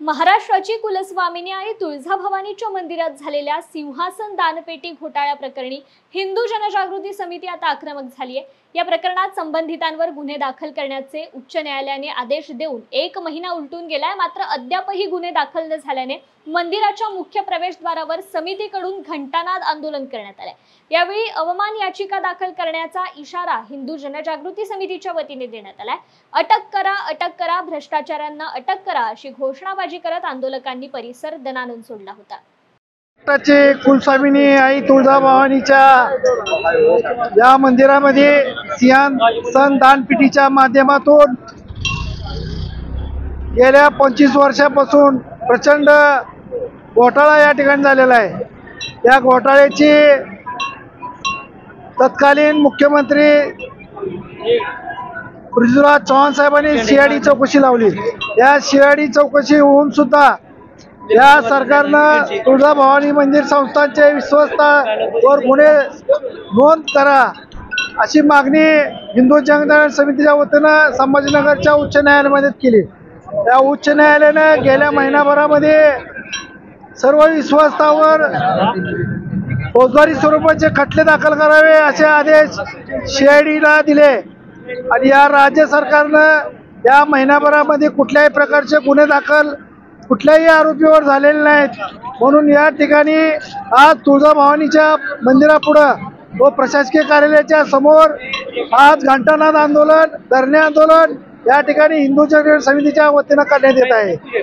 महाराष्ट्राची कुलस्वामिनी आई तुळजाभवानीच्या मंदिरात झालेल्या सिंहासन दानपेटी घोटाळ्या प्रकरणी हिंदू जनजागृती समिती आता आक्रमक झाली आहे। या प्रकरणात संबंधितांवर गुन्हे दाखल करण्याचे उच्च न्यायालयाने आदेश देऊन 1 महिना उलटून गेलाय। मात्र अद्यापही गुन्हे दाखल न झाल्याने मंदिराच्या मुख्य प्रवेशद्वारावर समितीकडून घंटानाद आंदोलन करण्यात आले। यावेळी अवमान याचिका दाखल करण्याचा इशारा हिंदू जनजागृती समितीच्या वतीने देण्यात आलाय। अटक करा, भ्रष्टाचाऱ्यांना अटक करा अशी घोषणाबाजी करत आंदोलकांनी परिसर दणाणून सोडला होता। कुलस्वामिनी आई तुळजाभवानीच्या या मंदिरामध्ये सिंहासन दानपेटीच्या माध्यमातून गेल्या 25 वर्षापासून प्रचंड घोटाळा या ठिकाणी झालेला आहे। या घोटाळ्याची तत्कालीन मुख्यमंत्री पृथ्वीराज चव्हाण साहेबांनी सीआयडी चौकशी लावली। या सीआयडी चौकशी होऊन सुद्धा या सरकारनं तुळजाभवानी मंदिर संस्थांचे विश्वस्तांवर गुन्हे नोंद करा अशी मागणी हिंदू जनजागृती समितीच्या वतीनं संभाजीनगरच्या उच्च न्यायालयामध्ये केली। या उच्च न्यायालयाने गेल्या महिनाभरामध्ये सर्व विश्वस्तांवर फौजदारी स्वरूपाचे खटले दाखल करावे असे आदेश सीआयडीला दिले आणि या राज्य सरकारनं या महिनाभरामध्ये कुठल्याही प्रकारचे गुन्हे दाखल कुठल्याही आरोपीवर झालेले नाहीत। म्हणून या ठिकाणी आज तुळजाभवानीच्या मंदिरापुढं व प्रशासकीय कार्यालयाच्या समोर आज घंटानाद आंदोलन, धरणे आंदोलन या ठिकाणी हिंदू जनजागृती समितीच्या वतीनं करण्यात येत आहे।